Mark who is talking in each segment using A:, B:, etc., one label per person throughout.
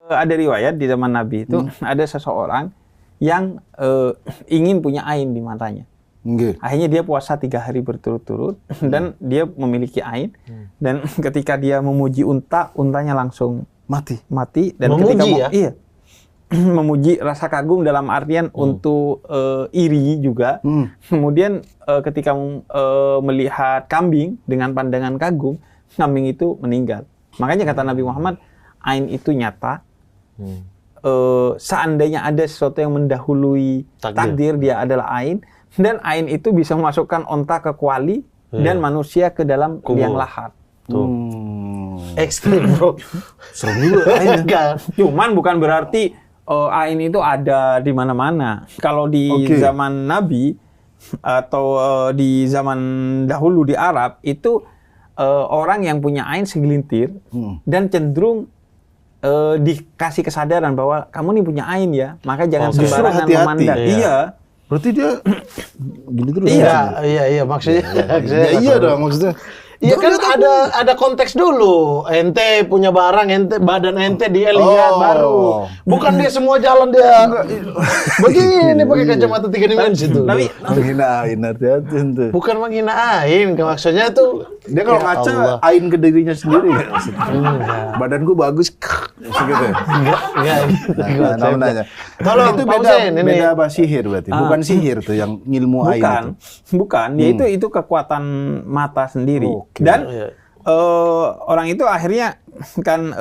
A: Ada riwayat di zaman Nabi itu ada seseorang yang ingin punya ain di matanya. Akhirnya dia puasa 3 hari berturut-turut dan dia memiliki ain. Dan ketika dia memuji unta, untanya langsung mati. Dan
B: memuji
A: ketika iya, memuji rasa kagum dalam artian untuk iri juga. Kemudian ketika melihat kambing dengan pandangan kagum, kambing itu meninggal. Makanya kata Nabi Muhammad, ain itu nyata. Seandainya ada sesuatu yang mendahului takdir, dia adalah ain. Dan ain itu bisa memasukkan onta ke kuali dan manusia ke dalam liang lahat.
B: Ekstrim, bro.
A: Seru juga ain. Cuman bukan berarti ain itu ada di mana-mana. Kalau di zaman Nabi atau di zaman dahulu di Arab itu orang yang punya ain segelintir dan cenderung dikasih kesadaran bahwa kamu nih punya ain ya, maka jangan sembarangan memandang. Iya.
C: Berarti dia gini terus.
B: Iya, maksudnya.
C: Iya dong maksudnya.
B: Iya kan ada konteks dulu. Ente punya barang, badan ente dia lihat baru. Bukan dia semua jalan dia begini pakai kacamata 3 dimensi tuh.
A: Tapi
C: menghina hati-hati itu.
B: Bukan menghina ain, maksudnya tuh
C: dia kalau ngaca ain ke dirinya sendiri kan maksudnya. Badanku bagus segitu. Enggak nanya. Kalau itu beda apa sihir berarti? Bukan sihir tuh yang ilmu ain itu.
A: Bukan, ya itu kekuatan mata sendiri. Dan orang itu akhirnya kan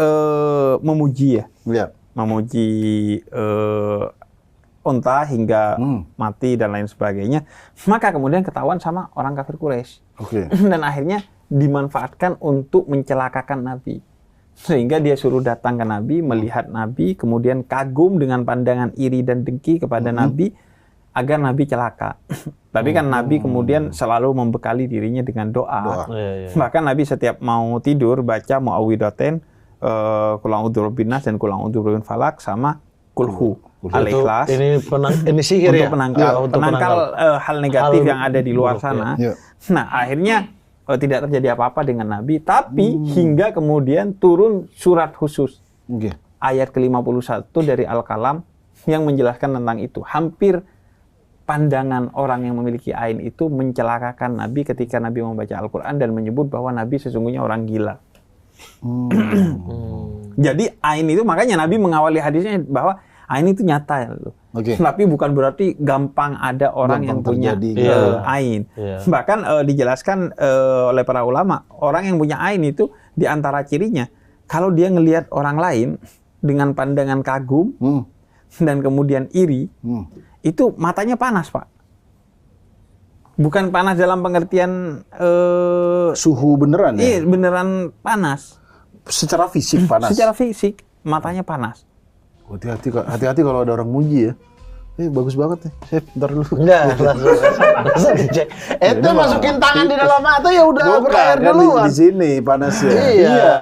A: memuji ya. Memuji unta hingga mati dan lain sebagainya. Maka kemudian ketahuan sama orang kafir Quraisy. Dan akhirnya dimanfaatkan untuk mencelakakan Nabi. Sehingga dia suruh datang ke Nabi, melihat Nabi, kemudian kagum dengan pandangan iri dan dengki kepada Nabi agar Nabi celaka. Tapi kan Nabi kemudian selalu membekali dirinya dengan doa. Bahkan Nabi setiap mau tidur baca muawwidhatain, qul a'udzu birabbin nas dan qul a'udzu birabbin falak sama kulhu al-ikhlas.
B: Ini sihir ya?
A: Penangkal hal negatif yang ada di luar sana. Nah, akhirnya tidak terjadi apa-apa dengan Nabi, tapi hingga kemudian turun surat khusus. Ayat ke-51 dari Al-Qalam yang menjelaskan tentang itu. Hampir pandangan orang yang memiliki ain itu mencelakakan Nabi ketika Nabi membaca Al-Quran dan menyebut bahwa Nabi sesungguhnya orang gila. Jadi ain itu, makanya Nabi mengawali hadisnya bahwa ain itu nyata ya. Tapi bukan berarti gampang ada orang yang punya ain. Bahkan dijelaskan oleh para ulama, orang yang punya ain itu di antara cirinya, kalau dia ngelihat orang lain dengan pandangan kagum dan kemudian iri, itu matanya panas, Pak. Bukan panas dalam pengertian
C: suhu beneran ya?
A: Iya, beneran panas.
C: Secara fisik panas? Secara
A: fisik, matanya panas.
C: Hati-hati kalau ada orang muji ya. Bagus banget nih. Chef, bentar dulu.
B: Enggak, langsung dicek. Itu masukin tangan di dalam mata ya udah berair duluan.
C: Di sini panasnya.
B: Iya.